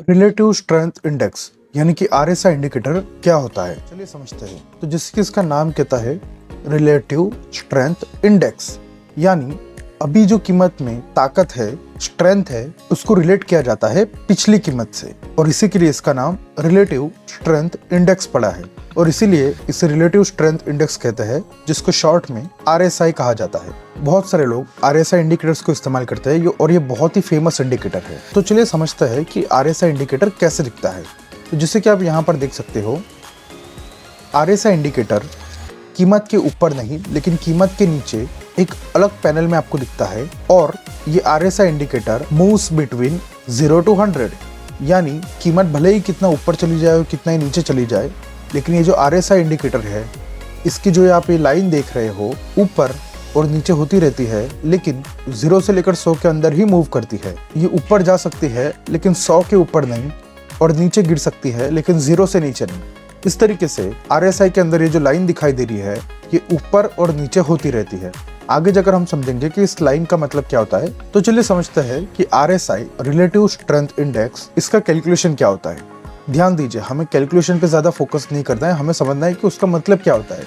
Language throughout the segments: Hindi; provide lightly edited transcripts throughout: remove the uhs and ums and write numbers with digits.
रिलेटिव स्ट्रेंथ इंडेक्स यानी कि आरएसआई इंडिकेटर क्या होता है, चलिए समझते हैं। तो जैसे कि इसका नाम कहता है रिलेटिव स्ट्रेंथ इंडेक्स, यानी अभी जो कीमत में ताकत है, स्ट्रेंथ है, उसको रिलेट किया जाता है पिछली कीमत से, और इसी के लिए इसका नाम रिलेटिव स्ट्रेंथ इंडेक्स पड़ा है। और इसीलिए इसे रिलेटिव स्ट्रेंथ इंडेक्स कहते हैं, जिसको शॉर्ट में आरएसआई कहा जाता है। बहुत सारे लोग आरएसआई इंडिकेटर्स को इस्तेमाल करते हैं और ये बहुत ही फेमस इंडिकेटर है। तो चलिए समझते हैं कि आरएसआई इंडिकेटर कैसे दिखता है। तो जैसे कि आप यहाँ पर देख सकते हो, आरएसआई इंडिकेटर कीमत के ऊपर नहीं लेकिन कीमत के नीचे एक अलग पैनल में आपको दिखता है, और ये RSI indicator moves between 0 to 100, यानी कीमत भले ही कितना ऊपर चली जाए और कितना ही नीचे चली जाए, लेकिन ये जो आरएसआई इंडिकेटर है, इसकी जो आप ये लाइन देख रहे हो, ऊपर और नीचे होती रहती है, लेकिन 0 से लेकर 100 के अंदर ही मूव करती है। ये ऊपर जा सकती है लेकिन 100 के ऊपर नहीं, और नीचे गिर सकती है लेकिन 0 से नीचे नहीं। इस तरीके से आरएसआई के अंदर ये जो लाइन दिखाई दे रही है, ये ऊपर और नीचे होती रहती है। आगे जाकर हम समझेंगे कि इस लाइन का मतलब क्या होता है। तो चलिए समझते हैं कि आरएसआई रिलेटिव स्ट्रेंथ इंडेक्स, इसका कैलकुलेशन क्या होता है। ध्यान दीजिए, हमें कैलकुलेशन पे ज्यादा फोकस नहीं करना है, हमें समझना है कि उसका मतलब क्या होता है।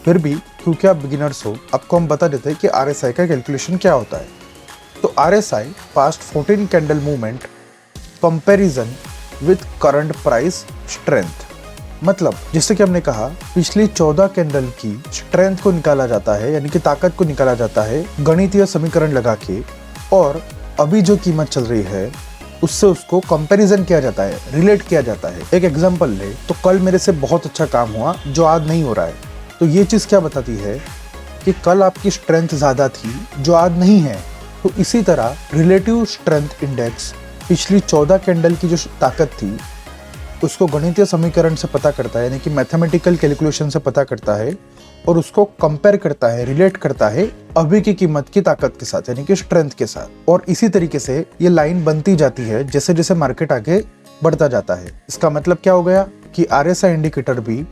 फिर भी क्योंकि आप बिगिनर्स हो, आपको हम बता देते हैं कि आरएसआई का कैलकुलेशन क्या होता है। तो RSI past 14 candle movement comparison with current price strength, मतलब जैसे कि हमने कहा, पिछली 14 कैंडल की स्ट्रेंथ को निकाला जाता है, यानी कि ताकत को निकाला जाता है गणितीय समीकरण लगा के, और अभी जो कीमत चल रही है उससे उसको कंपैरिजन किया जाता है, रिलेट किया जाता है। एक एग्जांपल ले तो कल मेरे से बहुत अच्छा काम हुआ जो आज नहीं हो रहा है, तो ये चीज़ क्या बताती है कि कल आपकी स्ट्रेंथ ज़्यादा थी जो आज नहीं है। तो इसी तरह रिलेटिव स्ट्रेंथ इंडेक्स पिछली 14 कैंडल की जो ताकत थी उसको गणितीय समीकरण से पता करता है, यानी कि मैथमेटिकल कैलकुलेशन से पता करता है, और उसको कंपेयर करता है, रिलेट करता है अभी की कीमत की ताकत के साथ, यानी कि स्ट्रेंथ के साथ। और इसी तरीके से ये लाइन बनती जाती है जैसे जैसे मार्केट आगे बढ़ता जाता है। इसका मतलब क्या हो गया कि आरएसआई इंडिकेटर भी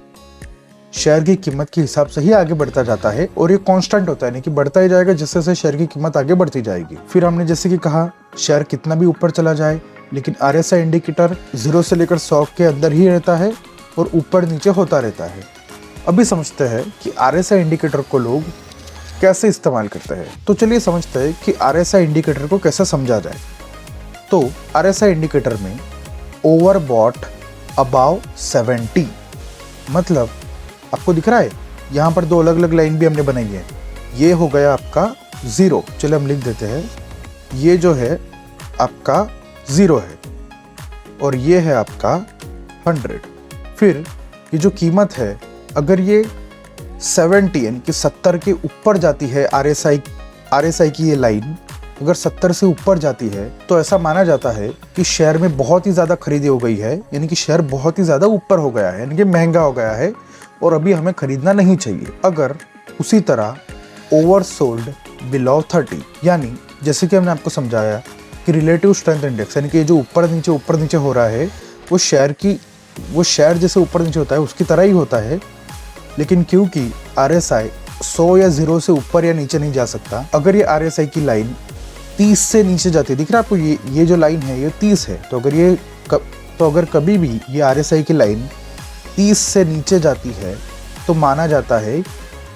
शेयर की कीमत के हिसाब से ही आगे बढ़ता जाता है, और ये कांस्टेंट होता है, यानी कि बढ़ता ही जाएगा जैसे जैसे शेयर की कीमत आगे बढ़ती जाएगी। फिर हमने जैसे कि कहा, शेयर कितना भी ऊपर चला जाए, लेकिन आरएसआई इंडिकेटर 0 से लेकर 100 के अंदर ही रहता है और ऊपर नीचे होता रहता है। अभी समझते हैं कि आरएसआई इंडिकेटर को लोग कैसे इस्तेमाल करते हैं। तो चलिए समझते हैं कि आरएसआई इंडिकेटर को कैसे समझा जाए। तो आरएसआई इंडिकेटर में ओवरबॉट अबाव 70, मतलब आपको दिख रहा है यहाँ पर 2 अलग अलग लाइन भी हमने बनाई है। ये हो गया आपका 0, चलिए हम लिख देते हैं, ये जो है आपका 0 है, और ये है आपका 100। फिर ये जो कीमत है, अगर ये 70 यानी कि 70 के ऊपर जाती है, आरएसआई की ये लाइन अगर 70 से ऊपर जाती है, तो ऐसा माना जाता है कि शेयर में बहुत ही ज़्यादा खरीदी हो गई है, यानी कि शेयर बहुत ही ज़्यादा ऊपर हो गया है, यानी कि महंगा हो गया है और अभी हमें खरीदना नहीं चाहिए। अगर उसी तरह ओवरसोल्ड बिलो 30, यानी जैसे कि हमने आपको समझाया कि रिलेटिव स्ट्रेंथ इंडेक्स, यानी कि जो ऊपर नीचे हो रहा है, वो शेयर जैसे ऊपर नीचे होता है उसकी तरह ही होता है, लेकिन क्योंकि आरएसआई 100 या 0 से ऊपर या नीचे नहीं जा सकता, अगर ये आरएसआई की लाइन 30 से नीचे जाती है, दिख रहा है आपको, ये जो लाइन है ये 30 है, तो अगर कभी भी ये आरएसआई की लाइन 30 से नीचे जाती है, तो माना जाता है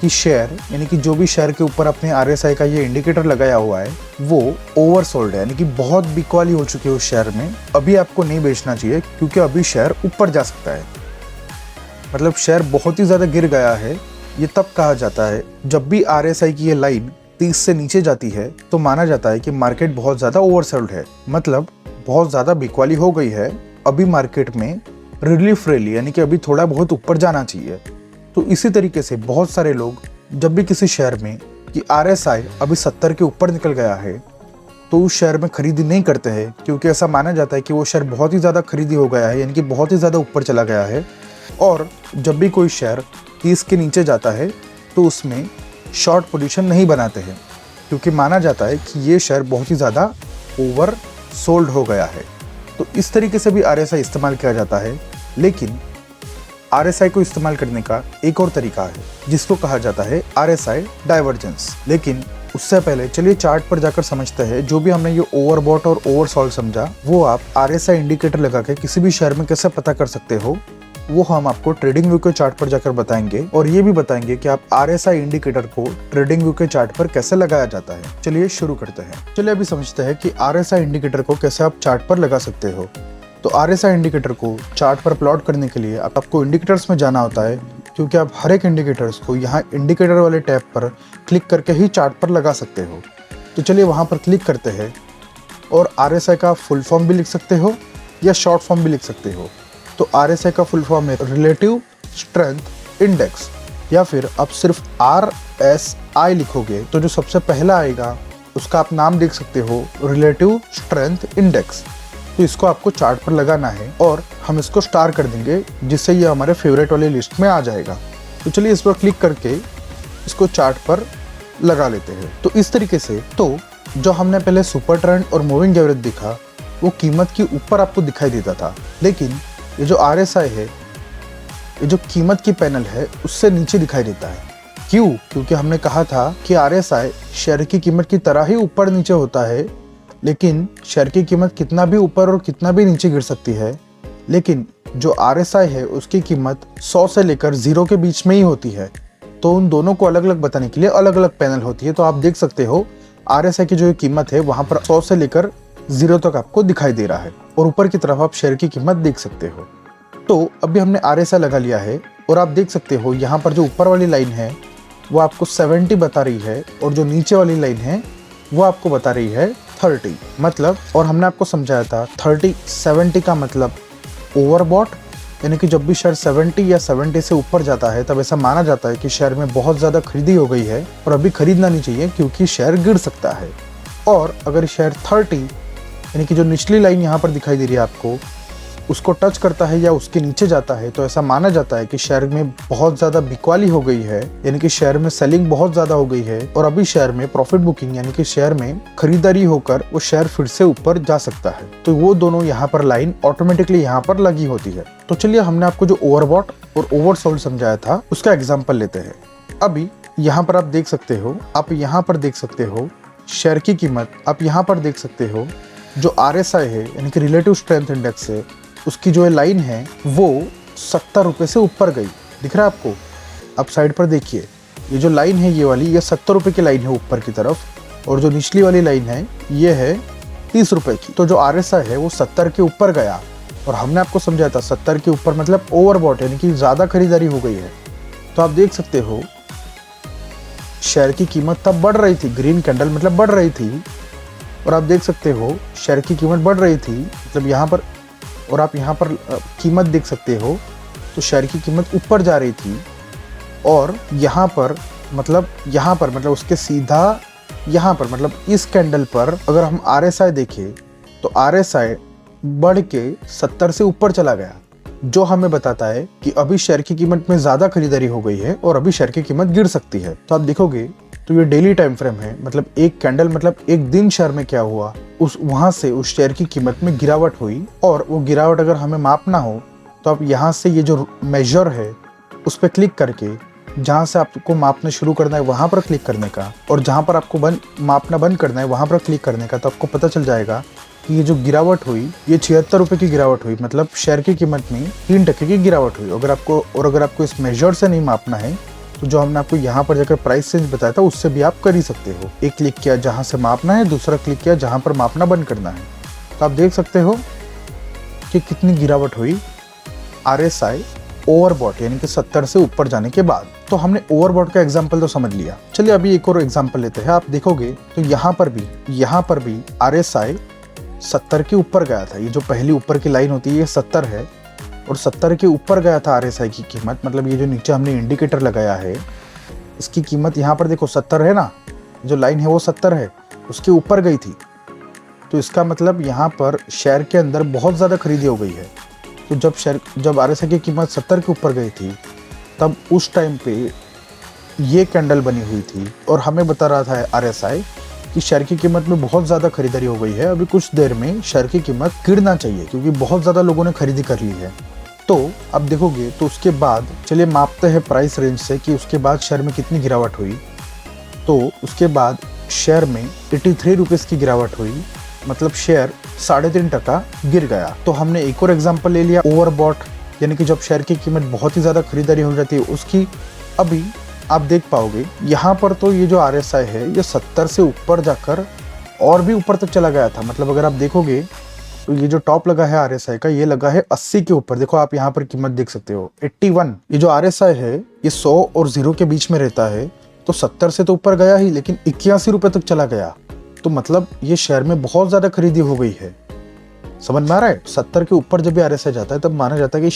कि शेयर, यानी कि जो भी शेयर के ऊपर अपने आरएसआई का ये इंडिकेटर लगाया हुआ है, वो ओवरसोल्ड है, यानी कि बहुत बिकवाली हो चुकी है उस शेयर में, अभी आपको नहीं बेचना चाहिए क्योंकि अभी शेयर ऊपर जा सकता है। मतलब शेयर बहुत ही ज़्यादा गिर गया है। ये तब कहा जाता है जब भी आरएसआई की ये लाइन 30 से नीचे जाती है, तो माना जाता है कि मार्केट बहुत ज़्यादा ओवरसोल्ड है, मतलब बहुत ज़्यादा बिकवाली हो गई है, अभी मार्केट में रिलीफ रैली, यानी कि अभी थोड़ा बहुत ऊपर जाना चाहिए। तो इसी तरीके से बहुत सारे लोग जब भी किसी शेयर में कि आरएसआई अभी 70 के ऊपर निकल गया है, तो उस शेयर में खरीदी नहीं करते हैं, क्योंकि ऐसा माना जाता है कि वो शेयर बहुत ही ज़्यादा खरीदी हो गया है, यानी कि बहुत ही ज़्यादा ऊपर चला गया है। और जब भी कोई शेयर 30 के नीचे जाता है, तो उसमें शॉर्ट पोजीशन नहीं बनाते हैं, क्योंकि माना जाता है कि ये शेयर बहुत ही ज़्यादा ओवर सोल्ड हो गया है। तो इस तरीके से भी आरएसआई इस्तेमाल किया जाता है, लेकिन आरएसआई को इस्तेमाल करने का एक और तरीका है जिसको कहा जाता है आरएसआई डाइवर्जेंस। लेकिन उससे पहले चलिए चार्ट पर जाकर समझते हैं जो भी हमने ये ओवरबॉट और ओवरसोल्ड समझा वो आप RSI इंडिकेटर लगा के किसी भी शेयर में कैसे पता कर सकते हो, वो हम आपको ट्रेडिंग व्यू के चार्ट पर जाकर बताएंगे और ये भी बताएंगे कि आप RSI इंडिकेटर को ट्रेडिंग व्यू के चार्ट पर कैसे लगाया जाता है। चलिए शुरू करते हैं। चलिए अभी समझते हैं कि RSI इंडिकेटर को कैसे आप चार्ट पर लगा सकते हो। तो RSI इंडिकेटर को चार्ट पर प्लॉट करने के लिए आपको इंडिकेटर्स में जाना होता है, क्योंकि आप हर एक इंडिकेटर्स को यहाँ इंडिकेटर वाले टैब पर क्लिक करके ही चार्ट पर लगा सकते हो। तो चलिए वहाँ पर क्लिक करते हैं और RSI का फुल फॉर्म भी लिख सकते हो या शॉर्ट फॉर्म भी लिख सकते हो। तो RSI का फुल फॉर्म है रिलेटिव स्ट्रेंथ इंडेक्स, या फिर आप सिर्फ RSI लिखोगे तो जो सबसे पहला आएगा उसका आप नाम देख सकते हो, रिलेटिव स्ट्रेंथ इंडेक्स। तो इसको आपको चार्ट पर लगाना है और हम इसको स्टार कर देंगे जिससे ये हमारे फेवरेट वाली लिस्ट में आ जाएगा। तो चलिए इस पर क्लिक करके इसको चार्ट पर लगा लेते हैं। तो इस तरीके से तो जो हमने पहले सुपर ट्रेंड और मूविंग एवरेज देखा वो कीमत के ऊपर आपको दिखाई देता था, लेकिन ये जो RSI है, ये जो कीमत की पैनल है उससे नीचे दिखाई देता है। क्यों? क्योंकि हमने कहा था कि RSI शेयर की कीमत की तरह ही ऊपर नीचे होता है, लेकिन शेयर की कीमत कितना भी ऊपर और कितना भी नीचे गिर सकती है, लेकिन जो RSI है उसकी कीमत 100 से लेकर 0 के बीच में ही होती है। तो उन दोनों को अलग अलग बताने के लिए अलग अलग पैनल होती है। तो आप देख सकते हो RSI की जो कीमत है वहाँ पर 100 से लेकर 0 तक आपको दिखाई दे रहा है और ऊपर की तरफ आप शेयर की कीमत देख सकते हो। तो अभी हमने RSI लगा लिया है और आप देख सकते हो यहाँ पर जो ऊपर वाली लाइन है वो आपको 70 बता रही है और जो नीचे वाली लाइन है वो आपको बता रही है 30। मतलब, और हमने आपको समझाया था 70 का मतलब ओवरबॉट, यानी कि जब भी शेयर 70 या 70 से ऊपर जाता है तब ऐसा माना जाता है कि शेयर में बहुत ज़्यादा खरीदी हो गई है और अभी खरीदना नहीं चाहिए क्योंकि शेयर गिर सकता है। और अगर शेयर 30 यानी कि जो निचली लाइन यहाँ पर दिखाई दे रही है आपको, उसको टच करता है या उसके नीचे जाता है तो ऐसा माना जाता है कि शेयर में बहुत ज़्यादा बिकवाली हो गई है, यानी कि शेयर में सेलिंग बहुत ज़्यादा हो गई है और अभी शेयर में प्रॉफिट बुकिंग यानी कि शेयर में खरीदारी होकर वो शेयर फिर से ऊपर जा सकता है। तो वो दोनों यहाँ पर लाइन ऑटोमेटिकली यहाँ पर लगी होती है। तो चलिए हमने आपको जो ओवरबॉट और ओवरसोल्ड समझाया था उसका एग्जाम्पल लेते हैं। अभी यहाँ पर आप देख सकते हो, आप यहाँ पर देख सकते हो शेयर की कीमत, आप यहाँ पर देख सकते हो जो RSI है यानी कि रिलेटिव स्ट्रेंथ इंडेक्स है, उसकी जो लाइन है वो 70 रुपये से ऊपर गई। दिख रहा है आपको? आप साइड पर देखिए, ये जो लाइन है ये वाली, ये 70 रुपये की लाइन है ऊपर की तरफ, और जो निचली वाली लाइन है ये है 30 रुपये की। तो जो RSI है वो 70 के ऊपर गया और हमने आपको समझाया था 70 के ऊपर मतलब ओवरबॉट यानी कि ज़्यादा खरीदारी हो गई है। तो आप देख सकते हो शेयर की कीमत तब बढ़ रही थी, ग्रीन कैंडल मतलब बढ़ रही थी, और आप देख सकते हो शेयर की कीमत बढ़ रही थी मतलब यहाँ पर, और आप यहाँ पर कीमत देख सकते हो तो शेयर की कीमत ऊपर जा रही थी, और यहाँ पर मतलब उसके सीधा यहाँ पर मतलब इस कैंडल पर अगर हम RSI देखें तो RSI बढ़ के 70 से ऊपर चला गया, जो हमें बताता है कि अभी शेयर की कीमत में ज़्यादा खरीदारी हो गई है और अभी शेयर की कीमत गिर सकती है। तो आप देखोगे तो ये डेली टाइम फ्रेम है, मतलब एक कैंडल मतलब एक दिन शेयर में क्या हुआ, वहाँ से उस शेयर की कीमत में गिरावट हुई, और वो गिरावट अगर हमें मापना हो तो आप यहाँ से ये जो मेजर है उस पर क्लिक करके जहाँ से आपको मापना शुरू करना है वहाँ पर क्लिक करने का, और जहाँ पर आपको मापना बंद करना है वहाँ पर क्लिक करने का, तो आपको पता चल जाएगा कि ये जो गिरावट हुई ये 76 रुपये की गिरावट हुई, मतलब शेयर की कीमत में 3% की गिरावट हुई। अगर आपको इस मेजर से नहीं मापना है तो जो हमने आपको यहाँ पर जाकर प्राइस रेंज बताया था उससे भी आप कर ही सकते हो। एक क्लिक किया जहाँ से मापना है, दूसरा क्लिक किया जहाँ पर मापना बंद करना है, तो आप देख सकते हो कि कितनी गिरावट हुई RSI ओवरबॉट यानी कि 70 से ऊपर जाने के बाद। तो हमने ओवरबॉट का एग्जाम्पल तो समझ लिया। चलिए अभी एक और एग्जाम्पल लेते हैं। आप देखोगे तो यहाँ पर भी RSI 70 के ऊपर गया था। ये जो पहली ऊपर की लाइन होती है ये 70 है और 70 के ऊपर गया था RSI की कीमत, मतलब ये जो नीचे हमने इंडिकेटर लगाया है इसकी कीमत यहाँ पर देखो 70 है ना, जो लाइन है वो 70 है, उसके ऊपर गई थी। तो इसका मतलब यहाँ पर शेयर के अंदर बहुत ज़्यादा खरीदी हो गई है। तो जब RSI की कीमत 70 के ऊपर गई थी तब उस टाइम पे ये कैंडल बनी हुई थी और हमें बता रहा था RSI कि शेयर की कीमत में बहुत ज़्यादा खरीदारी हो गई है, अभी कुछ देर में शेयर की कीमत गिरना चाहिए क्योंकि बहुत ज़्यादा लोगों ने खरीदी कर ली है। तो अब देखोगे तो उसके बाद चलिए मापते हैं प्राइस रेंज से कि उसके बाद शेयर में कितनी गिरावट हुई। तो उसके बाद शेयर में 83 रुपीज़ की गिरावट हुई, मतलब शेयर 3.5% गिर गया। तो हमने एक और एग्जांपल ले लिया ओवरबॉट, यानी कि जब शेयर की कीमत बहुत ही ज़्यादा खरीदारी हो जाती है उसकी। अभी आप देख पाओगे यहाँ पर तो ये जो RSI है ये 70 से ऊपर जाकर और भी ऊपर तक चला गया था। मतलब अगर आप देखोगे तो ये जो टॉप लगा है RSI का ये लगा है 80 के ऊपर। देखो आप यहाँ पर कीमत देख सकते हो 81। ये जो RSI है ये 100 और 0 के बीच में रहता है, तो 70 से तो ऊपर गया ही, लेकिन 81 रुपये तक चला गया। तो मतलब ये शेयर में बहुत ज़्यादा खरीदी हो गई है। समझ में आ रहा है? 70 के ऊपर जब भी RSI जाता है तब माना जाता है कि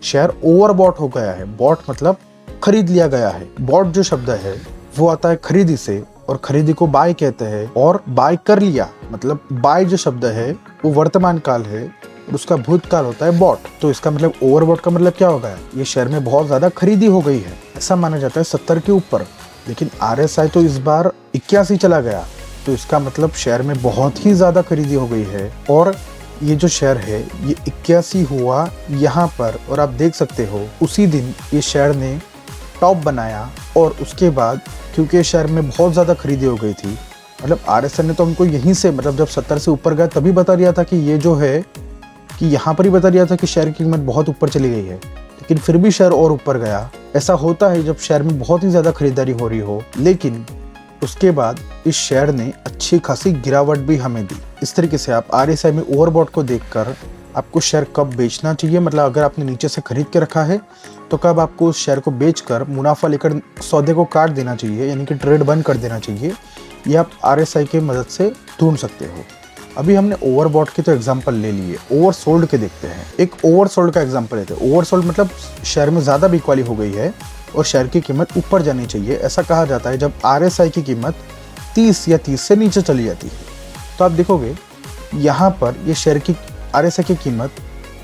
शेयर ओवरबॉट हो गया है। बॉट मतलब खरीद लिया गया है। बॉट जो शब्द है वो आता है खरीदी से, और खरीदी को बाय कहते हैं, और बाय कर लिया मतलब बाय जो शब्द है वो वर्तमान काल है और उसका भूतकाल होता है बॉट। तो इसका मतलब ओवरबॉट का मतलब क्या होगा? ये शेयर में बहुत ज्यादा खरीदी हो गई है, ऐसा माना जाता है 70 के ऊपर। लेकिन RSI तो इस बार 81 चला गया, तो इसका मतलब शेयर में बहुत ही ज्यादा खरीदी हो गई है। और ये जो शेयर है ये 81 हुआ यहाँ पर, और आप देख सकते हो उसी दिन ये शेयर ने टॉप बनाया। और उसके बाद क्योंकि शेयर में बहुत ज़्यादा खरीदी हो गई थी, मतलब RSI ने तो हमको यहीं से, मतलब जब 70 से ऊपर गया तभी बता दिया था कि ये जो है कि यहाँ पर ही बता दिया था कि शेयर की कीमत बहुत ऊपर चली गई है, लेकिन फिर भी शेयर और ऊपर गया। ऐसा होता है जब शेयर में बहुत ही ज़्यादा खरीदारी हो रही हो। लेकिन उसके बाद इस शेयर ने अच्छी खासी गिरावट भी हमें दी। इस तरीके से आप RSI में ओवरबॉट को देखकर आपको शेयर कब बेचना चाहिए, मतलब अगर आपने नीचे से खरीद के रखा है तो कब आपको उस शेयर को बेचकर मुनाफा लेकर सौदे को काट देना चाहिए, यानी कि ट्रेड बंद कर देना चाहिए। ये आप RSI की मदद से ढूंढ सकते हो। अभी हमने ओवरबॉट की तो एग्जांपल ले लिए, ओवरसोल्ड के देखते हैं। एक ओवरसोल्ड का एग्जांपल लेते हैं। ओवरसोल्ड मतलब शेयर में ज़्यादा बिकवाली हो गई है और शेयर की कीमत ऊपर जानी चाहिए। ऐसा कहा जाता है जब RSI की कीमत 30 या 30 से नीचे चली जाती है। तो आप देखोगे यहाँ पर ये शेयर की RSI की कीमत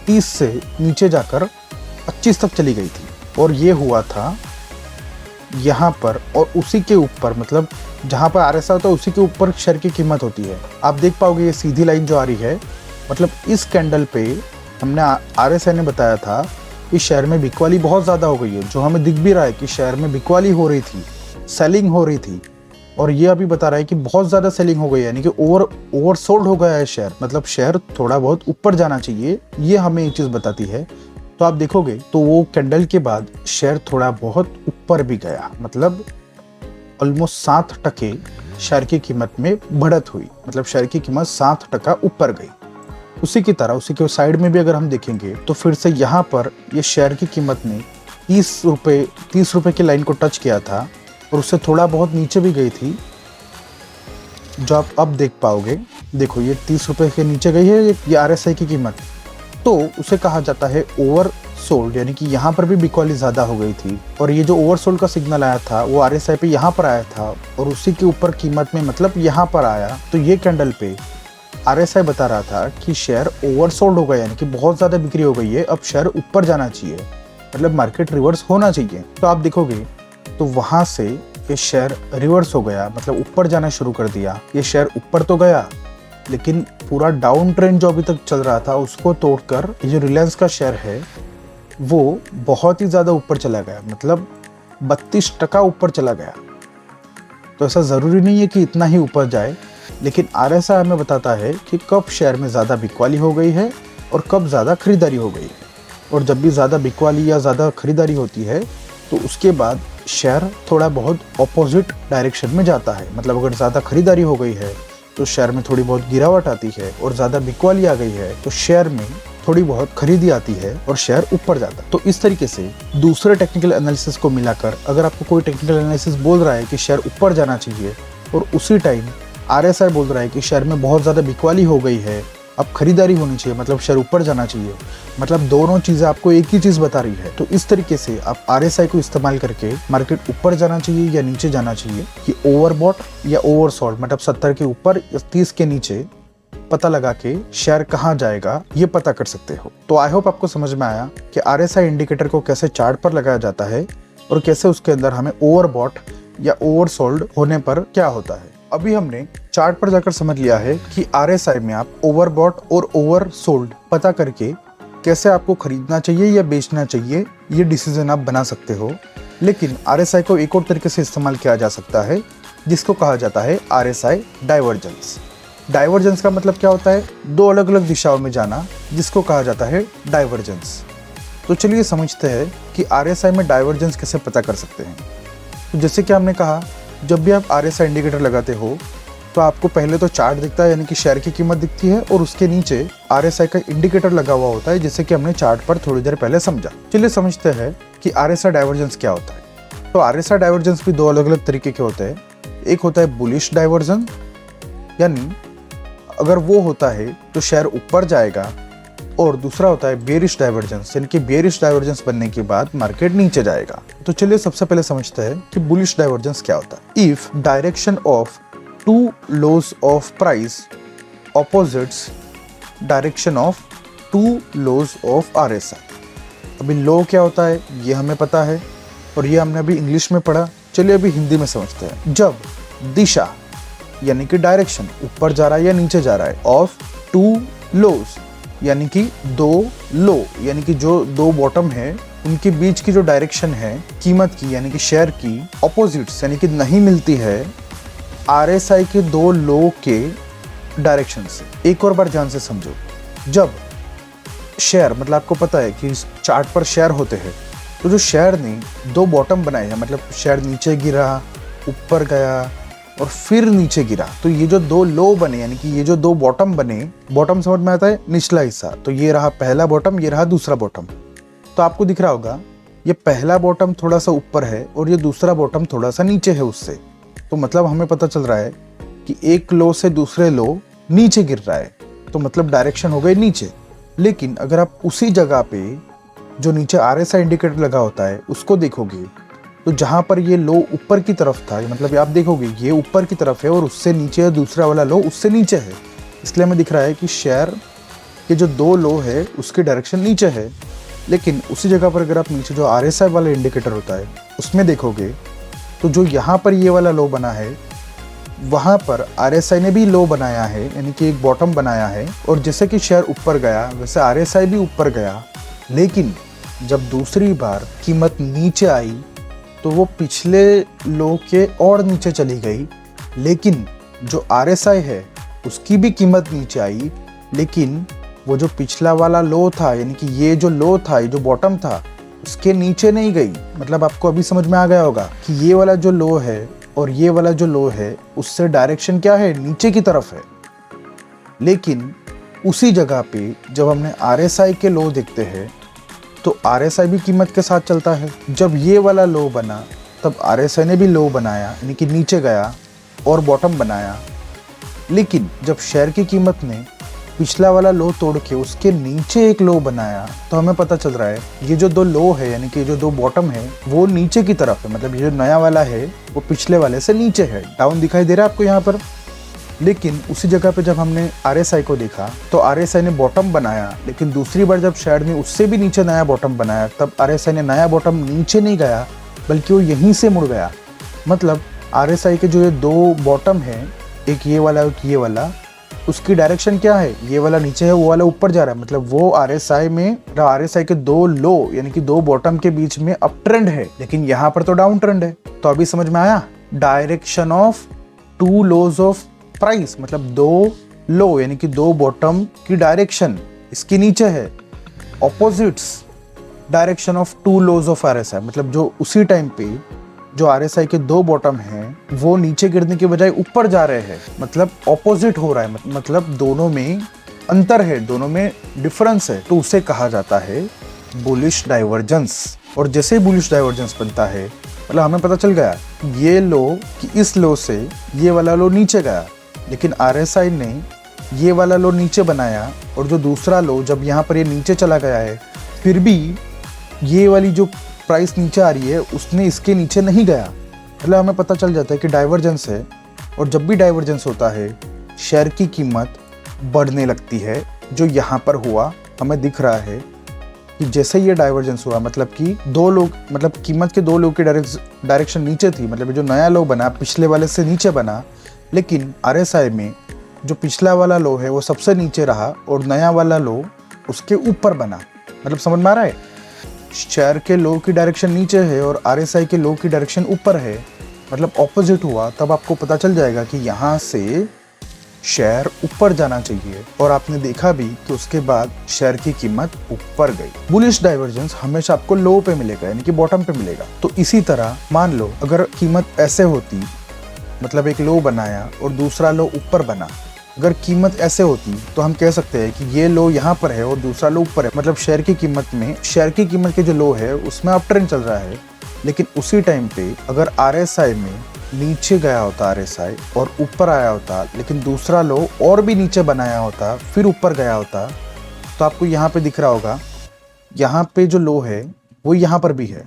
30 से नीचे जाकर 25 तक चली गई थी, और ये हुआ था यहाँ पर। और उसी के ऊपर, मतलब जहाँ पर RSI होता है उसी के ऊपर शेयर की कीमत होती है। आप देख पाओगे ये सीधी लाइन जो आ रही है, मतलब इस कैंडल पे हमने RSI ने बताया था कि शेयर में बिकवाली बहुत ज़्यादा हो गई है, जो हमें दिख भी रहा है कि शेयर में बिकवाली हो रही थी, सेलिंग हो रही थी। और ये अभी बता रहा है कि बहुत ज़्यादा सेलिंग हो गई है, यानी कि ओवरसोल्ड हो गया है शेयर, मतलब शेयर थोड़ा बहुत ऊपर जाना चाहिए, ये हमें ये चीज़ बताती है। तो आप देखोगे तो वो कैंडल के बाद शेयर थोड़ा बहुत ऊपर भी गया, मतलब ऑलमोस्ट 7% शेयर की कीमत में बढ़त हुई, मतलब शेयर की कीमत 7% ऊपर गई। उसी की तरह उसी के साइड में भी अगर हम देखेंगे तो फिर से यहाँ पर ये शेयर की कीमत ने 30 रुपये की लाइन को टच किया था, और उससे थोड़ा बहुत नीचे भी गई थी, जो आप अब देख पाओगे। देखो ये 30 रुपये के नीचे गई है ये RSI की कीमत, तो उसे कहा जाता है ओवर सोल्ड, यानी कि यहाँ पर भी बिकवाली ज़्यादा हो गई थी। और ये जो ओवर सोल्ड का सिग्नल आया था वो RSI पे यहाँ पर आया था, और उसी के ऊपर कीमत में मतलब यहाँ पर आया। तो ये कैंडल पे RSI बता रहा था कि शेयर ओवर सोल्ड हो गया, यानी कि बहुत ज़्यादा बिक्री हो गई है, अब शेयर ऊपर जाना चाहिए, मतलब मार्केट रिवर्स होना चाहिए। तो आप देखोगे तो वहाँ से ये शेयर रिवर्स हो गया, मतलब ऊपर जाना शुरू कर दिया। ये शेयर ऊपर तो गया, लेकिन पूरा डाउन ट्रेंड जो अभी तक चल रहा था उसको तोड़कर ये जो रिलायंस का शेयर है वो बहुत ही ज़्यादा ऊपर चला गया, मतलब 32% ऊपर चला गया। तो ऐसा ज़रूरी नहीं है कि इतना ही ऊपर जाए, लेकिन RSI हमें बताता है कि कब शेयर में ज़्यादा बिकवाली हो गई है और कब ज़्यादा खरीदारी हो गई है। और जब भी ज़्यादा बिकवाली या ज़्यादा खरीदारी होती है तो उसके बाद शेयर थोड़ा बहुत ऑपोजिट डायरेक्शन में जाता है। मतलब अगर ज़्यादा खरीदारी हो गई है तो शेयर में थोड़ी बहुत गिरावट आती है, और ज़्यादा बिकवाली आ गई है तो शेयर में थोड़ी बहुत खरीदी आती है और शेयर ऊपर जाता है। तो इस तरीके से दूसरे टेक्निकल एनालिसिस को मिलाकर अगर आपको कोई टेक्निकल एनालिसिस बोल रहा है कि शेयर ऊपर जाना चाहिए, और उसी टाइम RSI बोल रहा है कि शेयर में बहुत ज़्यादा बिकवाली हो गई है, अब खरीदारी होनी चाहिए, मतलब शेयर ऊपर जाना चाहिए, मतलब दोनों चीज़ें आपको एक ही चीज़ बता रही है। तो इस तरीके से आप RSI को इस्तेमाल करके मार्केट ऊपर जाना चाहिए या नीचे जाना चाहिए, कि ओवरबॉट या ओवरसोल्ड, मतलब 70 के ऊपर या 30 के नीचे पता लगा के शेयर कहाँ जाएगा ये पता कर सकते हो। तो आई होप आपको समझ में आया कि RSI इंडिकेटर को कैसे चार्ट पर लगाया जाता है और कैसे उसके अंदर हमें ओवरबॉट या ओवरसोल्ड होने पर क्या होता है। अभी हमने चार्ट पर जाकर समझ लिया है कि RSI में आप ओवरबॉट और ओवरसोल्ड पता करके कैसे आपको खरीदना चाहिए या बेचना चाहिए ये डिसीजन आप बना सकते हो। लेकिन RSI को एक और तरीके से इस्तेमाल किया जा सकता है जिसको कहा जाता है RSI डाइवर्जेंस। डाइवर्जेंस का मतलब क्या होता है? दो अलग अलग दिशाओं में जाना, जिसको कहा जाता है डाइवर्जेंस। तो चलिए समझते हैं कि RSI में डाइवर्जेंस कैसे पता कर सकते हैं। तो जैसे कि हमने कहा, जब भी आप RSI इंडिकेटर लगाते हो तो आपको पहले तो चार्ट दिखता है, यानी कि शेयर की कीमत दिखती है, और उसके नीचे RSI का इंडिकेटर लगा हुआ होता है, जैसे कि हमने चार्ट पर थोड़ी देर पहले समझा। चलिए समझते हैं कि RSI डाइवर्जेंस क्या होता है। तो RSI डाइवर्जेंस भी दो अलग अलग तरीके के होते हैं। एक होता है बुलिश डाइवर्जेंस, यानी अगर वो होता है तो शेयर ऊपर जाएगा, और दूसरा होता है बेरिश डाइवर्जेंस, यानी कि बेरिश डाइवर्जेंस बनने के बाद मार्केट नीचे जाएगा। तो चलिए सबसे पहले समझते हैं कि बुलिश डाइवर्जेंस क्या होता है। If direction of two lows of price opposites direction of two lows of RSI। अभी लो क्या होता है ये हमें पता है, और ये हमने अभी इंग्लिश में पढ़ा। चलिए अभी हिंदी में समझते हैं। जब दिशा यानी कि डायरेक्शन ऊपर जा रहा है या नीचे जा रहा है ऑफ टू लोज, यानी कि दो लो, यानी कि जो दो बॉटम है उनके बीच की जो डायरेक्शन है कीमत की, यानी कि शेयर की, ऑपोजिट्स यानी कि नहीं मिलती है RSI के दो लो के डायरेक्शन से। एक और बार ध्यान से समझो। जब शेयर, मतलब आपको पता है कि इस चार्ट पर शेयर होते हैं, तो जो शेयर ने दो बॉटम बनाए हैं, मतलब शेयर नीचे गिरा, ऊपर गया और फिर नीचे गिरा, तो ये जो दो लो बने, यानी कि ये जो दो बॉटम बने, बॉटम समझ में आता है निचला हिस्सा, तो ये रहा पहला बॉटम, ये रहा दूसरा बॉटम। तो आपको दिख रहा होगा ये पहला बॉटम थोड़ा सा ऊपर है और ये दूसरा बॉटम थोड़ा सा नीचे है उससे। तो मतलब हमें पता चल रहा है कि एक लो से दूसरे लो नीचे गिर रहा है, तो मतलब डायरेक्शन हो गई नीचे। लेकिन अगर आप उसी जगह पे जो नीचे RSI इंडिकेटर लगा होता है उसको देखोगे, तो जहां पर ये लो ऊपर की तरफ था, मतलब आप देखोगे ये ऊपर की तरफ है और उससे नीचे दूसरा वाला लो उससे नीचे है, इसलिए हमें दिख रहा है कि शेयर के जो दो लो है उसकी डायरेक्शन नीचे है। लेकिन उसी जगह पर अगर आप नीचे जो RSI वाला इंडिकेटर होता है उसमें देखोगे, तो जो यहाँ पर ये वाला लो बना है वहाँ पर RSI ने भी लो बनाया है, यानी कि एक बॉटम बनाया है, और जैसे कि शेयर ऊपर गया वैसे RSI भी ऊपर गया। लेकिन जब दूसरी बार कीमत नीचे आई तो वो पिछले लो के और नीचे चली गई, लेकिन जो RSI है उसकी भी कीमत नीचे आई, लेकिन वो जो पिछला वाला लो था, यानी कि ये जो लो था, ये जो बॉटम था, उसके नीचे नहीं गई। मतलब आपको अभी समझ में आ गया होगा कि ये वाला जो लो है और ये वाला जो लो है उससे डायरेक्शन क्या है, नीचे की तरफ है। लेकिन उसी जगह पे जब हमने RSI के लो देखते हैं तो RSI भी कीमत के साथ चलता है। जब ये वाला लो बना तब RSI ने भी लो बनाया, यानी कि नीचे गया और बॉटम बनाया। लेकिन जब शेयर की कीमत ने पिछला वाला लो तोड़ के उसके नीचे एक लो बनाया, तो हमें पता चल रहा है ये जो दो लो है, यानी कि जो दो बॉटम है वो नीचे की तरफ है। मतलब ये जो नया वाला है वो पिछले वाले से नीचे है, डाउन दिखाई दे रहा है आपको यहाँ पर। लेकिन उसी जगह पे जब हमने RSI को देखा तो RSI ने बॉटम बनाया, लेकिन दूसरी बार जब शेयर ने उससे भी नीचे नया बॉटम बनाया तब RSI ने नया बॉटम नीचे नहीं गया बल्कि वो यहीं से मुड़ गया। मतलब RSI के जो ये दो बॉटम है, एक ये वाला एक ये वाला, उसकी डायरेक्शन क्या है, ये वाला नीचे है वो वाला ऊपर जा रहा है। मतलब वो RSI के दो लो यानी कि दो बॉटम के बीच में अप ट्रेंड है, लेकिन यहाँ पर तो डाउन ट्रेंड है। तो अभी समझ में आया, direction of two lows of price, मतलब दो लो यानी कि दो बॉटम की डायरेक्शन इसकी नीचे है, opposites direction of two lows of RSI। मतलब जो उसी टाइम पे जो RSI के दो बॉटम हैं वो नीचे गिरने के बजाय ऊपर जा रहे हैं, मतलब ऑपोजिट हो रहा है, मतलब दोनों में अंतर है, दोनों में डिफरेंस है, तो उसे कहा जाता है बुलिश डाइवर्जेंस। और जैसे ही बुलिश डाइवर्जेंस बनता है, मतलब हमें पता चल गया ये लो कि इस लो से ये वाला लो नीचे गया, लेकिन RSI ने ये वाला लो नीचे बनाया, और जो दूसरा लो जब यहाँ पर ये नीचे चला गया है फिर भी ये वाली जो प्राइस नीचे आ रही है उसने इसके नीचे नहीं गया। मतलब हमें पता चल जाता है कि डाइवर्जेंस है, और जब भी डाइवर्जेंस होता है शेयर की कीमत बढ़ने लगती है। जो यहाँ पर हुआ हमें दिख रहा है कि जैसे ये डाइवर्जेंस हुआ, मतलब कि दो लोग, मतलब कीमत के दो लोग की डायरेक्शन नीचे थी, मतलब जो नया लो बना पिछले वाले से नीचे बना, लेकिन RSI में जो पिछला वाला लो है वो सबसे नीचे रहा और नया वाला लो उसके ऊपर बना। मतलब समझ में आ रहा है, शेयर के लो की डायरेक्शन नीचे है और RSI के लो की डायरेक्शन ऊपर है, मतलब ऑपोजिट हुआ, तब आपको पता चल जाएगा कि यहाँ से शेयर ऊपर जाना चाहिए, और आपने देखा भी कि उसके बाद शेयर की कीमत ऊपर गई। बुलिश डाइवर्जेंस हमेशा आपको लो पे मिलेगा, यानी कि बॉटम पे मिलेगा। तो इसी तरह मान लो अगर कीमत ऐसे होती, मतलब एक लो बनाया और दूसरा लो ऊपर बना, अगर कीमत ऐसे होती तो हम कह सकते हैं कि ये लो यहाँ पर है और दूसरा लो ऊपर है, मतलब शेयर की कीमत के जो लो है उसमें अप ट्रेंड चल रहा है। लेकिन उसी टाइम पे अगर RSI में नीचे गया होता RSI और ऊपर आया होता, लेकिन दूसरा लो और भी नीचे बनाया होता फिर ऊपर गया होता, तो आपको यहाँ पे दिख रहा होगा, यहाँ पे जो लो है वो यहाँ पर भी है,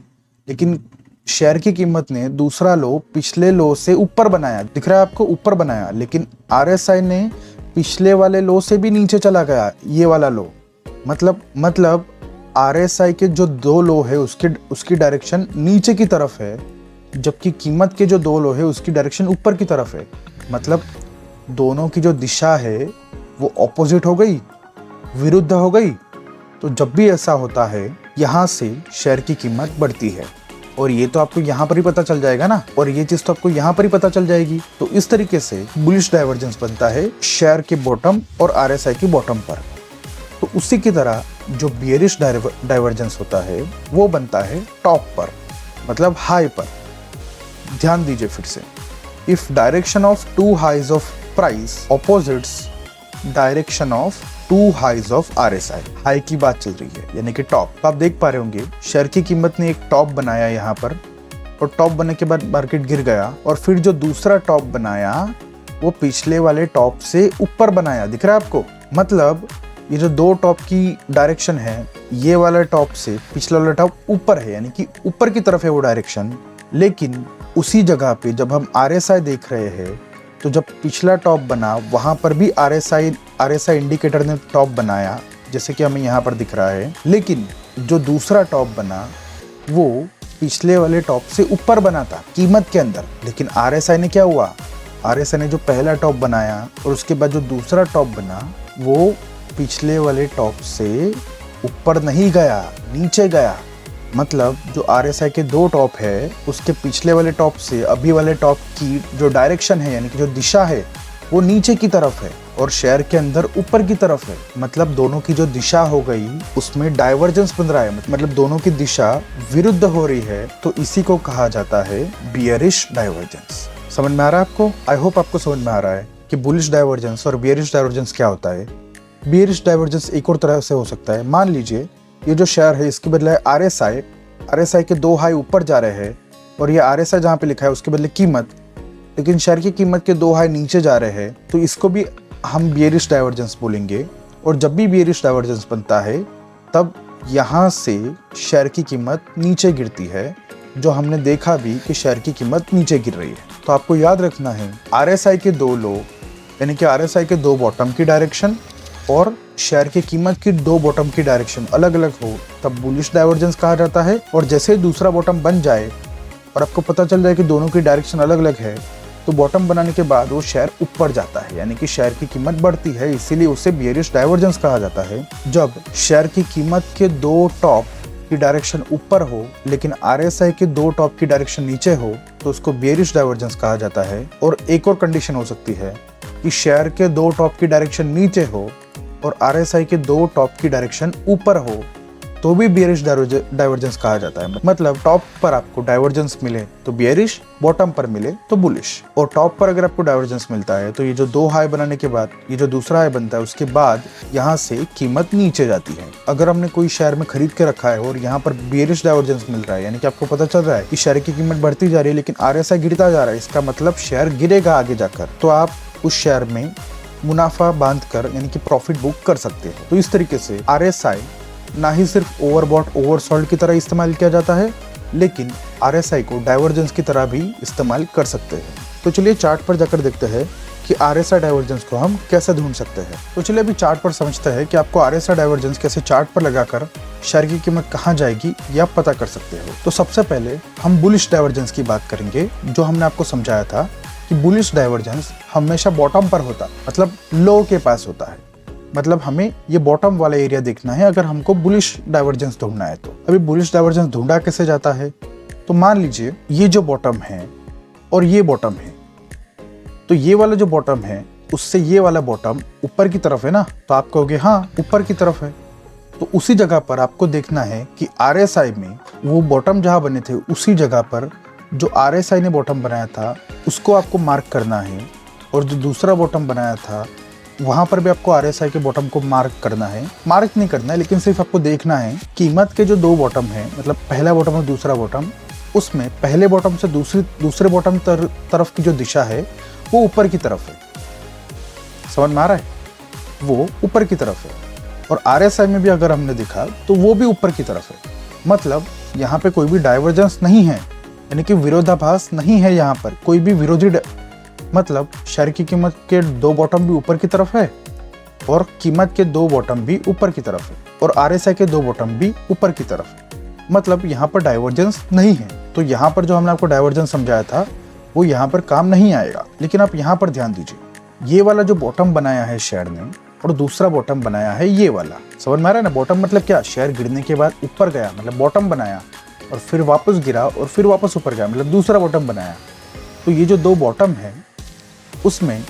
लेकिन शेयर की कीमत ने दूसरा लो पिछले लो से ऊपर बनाया, दिख रहा है आपको, ऊपर बनाया, लेकिन RSI ने पिछले वाले लो से भी नीचे चला गया, ये वाला लो। मतलब RSI के जो दो लो है उसकी डायरेक्शन नीचे की तरफ है, जबकि कीमत के जो दो लो है उसकी डायरेक्शन ऊपर की तरफ है। मतलब दोनों की जो दिशा है वो ऑपोजिट हो गई, विरुद्ध हो गई। तो जब भी ऐसा होता है यहाँ से शेयर की कीमत बढ़ती है, और ये तो आपको यहाँ पर ही पता चल जाएगा ना, और ये चीज़ तो आपको यहाँ पर ही पता चल जाएगी। तो इस तरीके से बुलिश डाइवर्जेंस बनता है शेयर के बॉटम और RSI की बॉटम पर। तो उसी की तरह जो बियरिश डाइवर्जेंस होता है वो बनता है टॉप पर, मतलब हाई पर। ध्यान दीजिए फिर से, if direction of two highs of price opposites direction of two highs of RSI, high की बात चल रही है यानी कि टॉप। तो आप देख पा रहे होंगे शेयर की कीमत ने एक टॉप बनाया यहाँ पर, और टॉप बनने के बाद मार्केट गिर गया, और फिर जो दूसरा टॉप बनाया वो पिछले वाले टॉप से ऊपर बनाया, दिख रहा है आपको। मतलब ये जो दो टॉप की डायरेक्शन है, ये वाला टॉप से पिछला वाला टॉप ऊपर है, यानी कि ऊपर की तरफ है वो डायरेक्शन। लेकिन उसी जगह पे जब हम RSI देख रहे हैं, तो जब पिछला टॉप बना वहां पर भी RSI इंडिकेटर ने टॉप बनाया, जैसे कि हमें यहाँ पर दिख रहा है। लेकिन जो दूसरा टॉप बना वो पिछले वाले टॉप से ऊपर बना था कीमत के अंदर। लेकिन RSI ने क्या हुआ, RSI ने जो पहला टॉप बनाया और उसके बाद जो दूसरा टॉप बना वो पिछले वाले टॉप से ऊपर नहीं गया, नीचे गया। मतलब जो RSI के दो टॉप है उसके पिछले वाले टॉप से अभी वाले टॉप की जो डायरेक्शन है, यानी कि जो दिशा है, वो नीचे की तरफ है, और शेयर के अंदर ऊपर की तरफ है। मतलब दोनों की जो दिशा हो गई उसमें डाइवर्जेंस बन रहा है, मतलब दोनों की दिशा विरुद्ध हो रही है। तो इसी को कहा जाता है बियरिश डाइवर्जेंस। समझ में आ रहा है आपको? आई होप आपको समझ में आ रहा है कि बुलिश डाइवर्जेंस और बियरिश डाइवर्जेंस क्या होता है। बियरिश डाइवर्जेंस एक और तरह से हो सकता है। मान लीजिए ये जो शेयर है इसके बदले RSI के दो हाई ऊपर जा रहे हैं, और ये RSI जहाँ पे लिखा है उसके बदले कीमत, लेकिन शेयर की कीमत के दो हाई नीचे जा रहे हैं, तो इसको भी हम बियरिश डाइवर्जेंस बोलेंगे। और जब भी बियरिश डाइवर्जेंस बनता है तब यहाँ से शेयर की कीमत नीचे गिरती है, जो हमने देखा भी कि शेयर की कीमत नीचे गिर रही है। तो आपको याद रखना है RSI के दो लो, यानी कि RSI के दो बॉटम की डायरेक्शन और शेयर की कीमत की दो बॉटम की डायरेक्शन अलग अलग हो तब बुलिश डाइवर्जेंस कहा जाता है। और जैसे दूसरा बॉटम बन जाए और आपको पता चल जाए कि दोनों की डायरेक्शन अलग अलग है, तो बॉटम बनाने के बाद वो शेयर ऊपर जाता है, यानी कि शेयर की कीमत बढ़ती है, इसीलिए उसे बियरिश डाइवर्जेंस कहा जाता है। जब शेयर की कीमत के दो टॉप की डायरेक्शन ऊपर हो लेकिन RSI के दो टॉप की डायरेक्शन नीचे हो, तो उसको बियरिश डाइवर्जेंस कहा जाता है। और एक और कंडीशन हो सकती है कि शेयर के दो टॉप की डायरेक्शन नीचे हो और RSI के दो टॉप की डायरेक्शन ऊपर हो, तो भी बियरिश डाइवर्जेंस कहा जाता है। मतलब टॉप पर आपको डाइवर्जेंस मिले तो बियरिश, बॉटम पर मिले तो बुलिश। और टॉप पर अगर आपको डाइवर्जेंस मिलता है तो ये जो दो हाई बनाने के बाद ये जो दूसरा हाई बनता है उसके बाद यहाँ से कीमत नीचे जाती है। अगर हमने कोई शेयर में खरीद के रखा है और यहाँ पर बियरिश डाइवर्जेंस मिल रहा है, यानी कि आपको पता चल रहा है कि शेयर की कीमत बढ़ती जा रही है लेकिन RSI गिरता जा रहा है, इसका मतलब शेयर गिरेगा आगे जाकर, तो आप उस शेयर में मुनाफा बांधकर यानी कि प्रॉफिट बुक कर सकते हैं। तो इस तरीके से RSI ना ही सिर्फ ओवरबॉट ओवरसोल्ड की तरह इस्तेमाल किया जाता है, लेकिन RSI को डाइवर्जेंस की तरह भी इस्तेमाल कर सकते हैं। तो चलिए चार्ट पर जाकर देखते हैं कि RSI डाइवर्जेंस को हम कैसे ढूंढ सकते हैं। तो चलिए अभी चार्ट पर समझते हैं कि आपको RSI डाइवर्जेंस कैसे चार्ट पर लगाकर शेयर की कीमत कहाँ जाएगी ये आप पता कर सकते हो। तो सबसे पहले हम बुलिश डाइवर्जेंस की बात करेंगे, जो हमने आपको समझाया था कि बुलिश डाइवर्जेंस हमेशा बॉटम पर होता है, मतलब लो के पास होता है। मतलब हमें ये बॉटम वाला एरिया देखना है अगर हमको बुलिश डाइवर्जेंस ढूंढना है। तो अभी बुलिश डाइवर्जेंस ढूंढा कैसे जाता है, तो मान लीजिए ये जो बॉटम है और ये बॉटम है। तो ये वाला जो बॉटम है उससे ये वाला बॉटम ऊपर की तरफ है ना, तो आप कहोगे हाँ ऊपर की तरफ है। तो उसी जगह पर आपको देखना है कि RSI में वो बॉटम जहाँ बने थे उसी जगह पर जो RSI ने बॉटम बनाया था उसको आपको मार्क करना है, और जो दूसरा बॉटम बनाया था वहाँ पर भी आपको RSI के बॉटम को मार्क करना है। मार्क नहीं करना है, लेकिन सिर्फ आपको देखना है कीमत के जो दो बॉटम हैं, मतलब पहला बॉटम और दूसरा बॉटम, उसमें पहले बॉटम से दूसरे बॉटम तरफ की जो दिशा है वो ऊपर की तरफ है। समझ में आ रहा है? वो ऊपर की तरफ है। और RSI में भी अगर हमने देखा तो वो भी ऊपर की तरफ है। मतलब यहाँ पे कोई भी डाइवर्जेंस नहीं है, यानी कि विरोधाभास नहीं है। यहाँ पर कोई भी मतलब शेयर की कीमत के दो बॉटम भी ऊपर की तरफ है और कीमत के दो बॉटम भी ऊपर की तरफ है, और RSI के दो बॉटम भी ऊपर की तरफ है। मतलब यहाँ पर डाइवर्जेंस नहीं है। तो यहाँ पर जो हमने आपको डाइवर्जेंस समझाया था वो यहाँ पर काम नहीं आएगा। लेकिन आप यहाँ पर ध्यान दीजिए, ये वाला जो बॉटम बनाया है शेयर ने और दूसरा बॉटम बनाया है ये वाला। समझ में आ रहा है ना? बॉटम मतलब क्या? शेयर गिरने के बाद ऊपर गया, मतलब बॉटम बनाया, और फिर वापस गिरा और फिर वापस ऊपर गया, मतलब दूसरा बॉटम बनाया। तो ये जो दो बॉटम है उसमें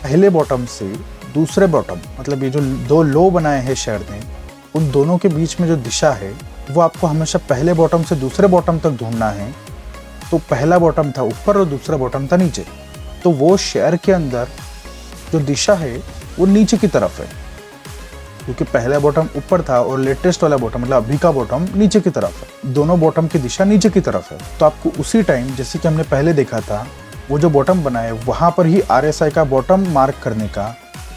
पहले बॉटम से दूसरे बॉटम, मतलब ये जो दो लो बनाए हैं शेयर ने, उन दोनों के बीच में जो दिशा है वो आपको हमेशा पहले बॉटम से दूसरे बॉटम तक ढूंढना है। तो पहला बॉटम था ऊपर और दूसरा बॉटम था नीचे, तो वो शेयर के अंदर जो दिशा है वो नीचे की तरफ है, क्योंकि पहला बॉटम ऊपर था और लेटेस्ट वाला बॉटम मतलब अभी का बॉटम नीचे की तरफ है। दोनों बॉटम की दिशा नीचे की तरफ है। तो आपको उसी टाइम, जैसे कि हमने पहले देखा था, वो जो बॉटम बना है वहाँ पर ही RSI का बॉटम मार्क करने का।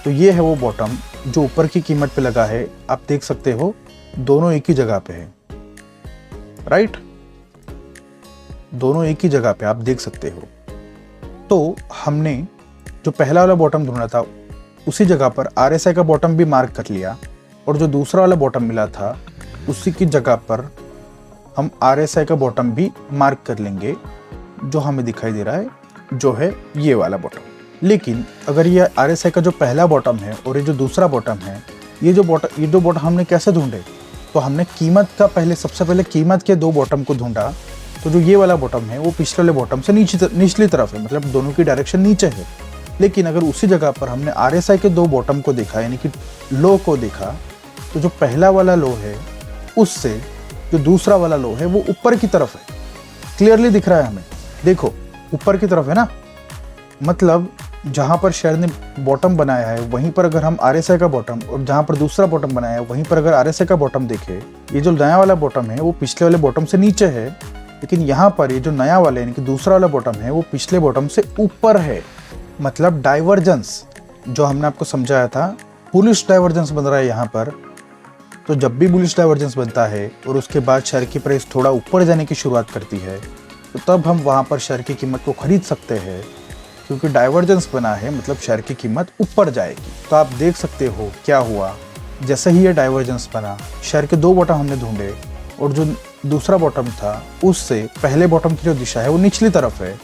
तो ये है वो बॉटम जो ऊपर की कीमत पे लगा है। आप देख सकते हो दोनों एक ही जगह पे है, राइट? दोनों एक ही जगह पे आप देख सकते हो। तो हमने जो पहला वाला बॉटम ढूंढा था उसी जगह पर RSI का बॉटम भी मार्क कर लिया, और जो दूसरा वाला बॉटम मिला था उसी की जगह पर हम RSI का बॉटम भी मार्क कर लेंगे, जो हमें दिखाई दे रहा है, जो है ये वाला बॉटम। लेकिन अगर ये RSI का जो पहला बॉटम है और ये जो दूसरा बॉटम है, ये दो बॉटम हमने कैसे ढूंढे? तो हमने कीमत का सबसे पहले कीमत के दो बॉटम को ढूंढा। तो जो ये वाला बॉटम है वो पिछले वाले बॉटम से निचली तरफ है, मतलब दोनों की डायरेक्शन नीचे है। लेकिन अगर उसी जगह पर हमने RSI के दो बॉटम को देखा, यानी कि लो को देखा, तो जो पहला वाला लो है उससे जो दूसरा वाला लो है वो ऊपर की तरफ है। क्लियरली दिख रहा है हमें, देखो ऊपर की तरफ है ना। मतलब जहाँ पर शेयर ने बॉटम बनाया है वहीं पर अगर हम RSI का बॉटम, और जहाँ पर दूसरा बॉटम बनाया है वहीं पर अगर RSI का बॉटम देखे, ये जो नया वाला बॉटम है वो पिछले वाले बॉटम से नीचे है, लेकिन यहाँ पर ये जो नया वाला यानी कि दूसरा वाला बॉटम है वो पिछले बॉटम से ऊपर है। मतलब डाइवर्जेंस जो हमने आपको समझाया था, बुलिश डाइवर्जेंस बन रहा है यहाँ पर। तो जब भी बुलिश डाइवर्जेंस बनता है और उसके बाद शेयर की प्राइस थोड़ा ऊपर जाने की शुरुआत करती है, तो तब हम वहाँ पर शेयर की कीमत को खरीद सकते हैं, क्योंकि डाइवर्जेंस बना है, मतलब शेयर की कीमत ऊपर जाएगी। तो आप देख सकते हो क्या हुआ, जैसे ही ये डाइवर्जेंस बना, शेयर के दो बॉटम हमने ढूंढे, और जो दूसरा बॉटम था उससे पहले बॉटम की जो दिशा है वो निचली तरफ है।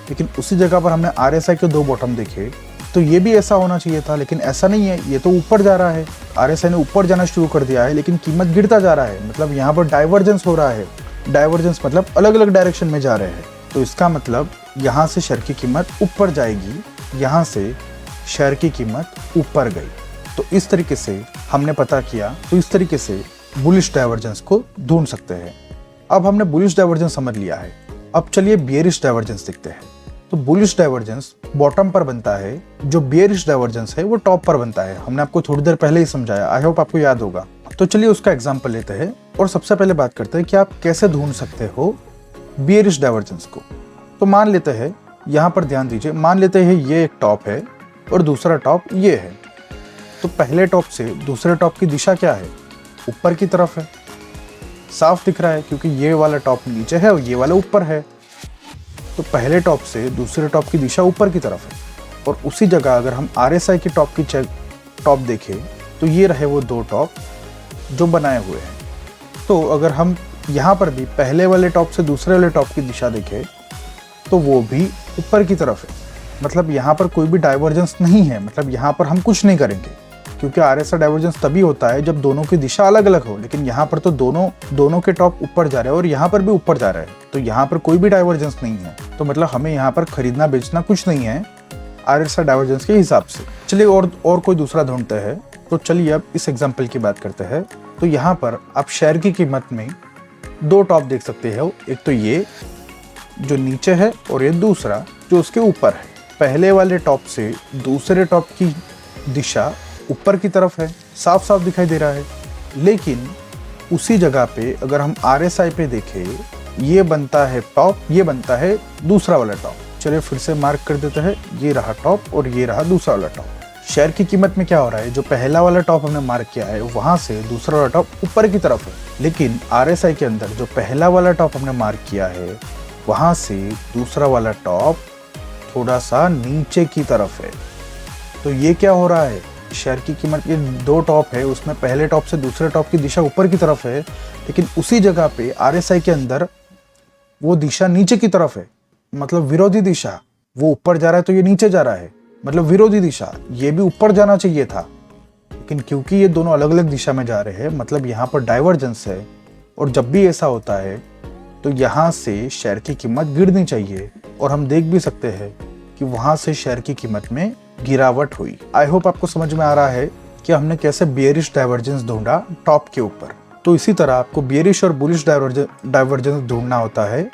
लेकिन उसी जगह पर हमने RSI के दो बॉटम देखे, तो ये भी ऐसा होना चाहिए था, लेकिन ऐसा नहीं है। ये तो ऊपर जा रहा है, RSI ने ऊपर जाना शुरू कर दिया है, लेकिन कीमत गिरता जा रहा है। मतलब यहाँ पर डाइवर्जेंस हो रहा है। डाइवर्जेंस मतलब अलग अलग डायरेक्शन में जा रहे हैं। तो इसका मतलब यहाँ से शेयर की कीमत ऊपर जाएगी, यहाँ से शेयर की कीमत ऊपर गई। तो इस तरीके से हमने पता किया, तो इस तरीके से बुलिश डाइवर्जेंस को ढूंढ सकते हैं। अब हमने बुलिश डाइवर्जेंस समझ लिया है, अब चलिए बियरिश डाइवर्जेंस देखते हैं। तो बुलिश डाइवर्जेंस बॉटम पर बनता है, जो बियरिश डाइवर्जेंस है वो टॉप पर बनता है। हमने आपको थोड़ी देर पहले ही समझाया, आई होप आपको याद होगा। तो चलिए उसका एग्जांपल लेते हैं और सबसे पहले बात करते हैं कि आप कैसे ढूंढ सकते हो बियरिश डाइवर्जेंस को। तो मान लेते हैं, यहाँ पर ध्यान दीजिए, मान लेते हैं ये एक टॉप है और दूसरा टॉप ये है। तो पहले टॉप से दूसरे टॉप की दिशा क्या है? ऊपर की तरफ है। साफ दिख रहा है क्योंकि ये वाला टॉप नीचे है और ये वाला ऊपर है। तो पहले टॉप से दूसरे टॉप की दिशा ऊपर की तरफ है। और उसी जगह अगर हम RSI की टॉप देखें तो ये रहे वो दो टॉप जो बनाए हुए हैं। तो अगर हम यहाँ पर भी पहले वाले टॉप से दूसरे वाले टॉप की दिशा देखें तो वो भी ऊपर की तरफ है। मतलब यहाँ पर कोई भी डाइवर्जेंस नहीं है, मतलब यहाँ पर हम कुछ नहीं करेंगे। क्योंकि RSI डाइवर्जेंस तभी होता है जब दोनों की दिशा अलग अलग हो, लेकिन यहाँ पर तो दोनों के टॉप ऊपर जा रहे हैं और यहाँ पर भी ऊपर जा रहा है, तो यहाँ पर कोई भी डाइवर्जेंस नहीं है। तो मतलब हमें यहाँ पर खरीदना बेचना कुछ नहीं है RSI डाइवर्जेंस के हिसाब से। चलिए और कोई दूसरा ढूंढते हैं। तो चलिए अब इस एग्जाम्पल की बात करते हैं। तो यहाँ पर आप शेयर की कीमत में दो टॉप देख सकते हो, एक तो ये जो नीचे है और ये दूसरा जो उसके ऊपर है। पहले वाले टॉप से दूसरे टॉप की दिशा ऊपर की तरफ है, साफ साफ दिखाई दे रहा है। लेकिन उसी जगह पे अगर हम RSI पे देखें, ये बनता है टॉप, ये बनता है दूसरा वाला टॉप। चलिए फिर से मार्क कर देते हैं, ये रहा टॉप और ये रहा दूसरा वाला टॉप। शेयर की कीमत में क्या हो रहा है, जो पहला वाला टॉप हमने मार्क किया है वहां से दूसरा वाला टॉप ऊपर की तरफ है, लेकिन RSI के अंदर जो पहला वाला टॉप हमने मार्क किया है वहां से दूसरा वाला टॉप थोड़ा सा नीचे की तरफ है। तो ये क्या हो रहा है, शेयर की कीमत के दो टॉप है, उसमें पहले टॉप से दूसरे टॉप की दिशा ऊपर की तरफ है, लेकिन उसी जगह पे RSI के अंदर वो दिशा नीचे की तरफ है, मतलब विरोधी दिशा। वो ऊपर जा रहा है तो ये नीचे जा रहा है, मतलब विरोधी दिशा। ये भी ऊपर जाना चाहिए था, लेकिन क्योंकि ये दोनों अलग अलग दिशा में जा रहे हैं, मतलब यहाँ पर डाइवर्जेंस है। और जब भी ऐसा होता है तो यहाँ से शेयर की कीमत गिरनी चाहिए, और हम देख भी सकते हैं कि वहाँ से शेयर की कीमत में गिरावट हुई। आई होप आपको समझ में आ रहा है कि हमने कैसे बेयरिश डाइवर्जेंस ढूंढा टॉप के ऊपर। तो इसी तरह आपको बेयरिश और बुलिश डाइवर्जेंस ढूंढना होता है।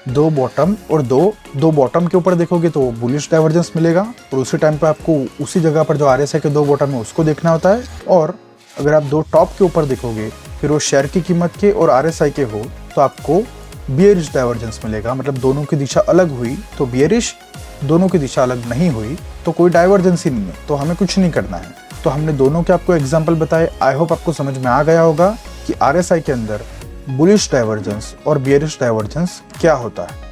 दो बॉटम और दो बॉटम के ऊपर देखोगे तो बुलिश डाइवर्जेंस मिलेगा, और उसी टाइम पे आपको उसी जगह पर जो RSI के दो बॉटम है उसको देखना होता है। और अगर आप दो टॉप के ऊपर देखोगे, फिर वो शेयर की कीमत के और RSI के हो, तो आपको बेयरिश डाइवर्जेंस मिलेगा, मतलब दोनों की दिशा अलग हुई तो बेयरिश, दोनों की दिशा अलग नहीं हुई तो कोई डाइवर्जेंस ही नहीं है, तो हमें कुछ नहीं करना है। तो हमने दोनों के आपको एग्जाम्पल बताए। आई होप आपको समझ में आ गया होगा कि RSI के अंदर बुलिश डाइवर्जेंस और बेयरिश डाइवर्जेंस क्या होता है।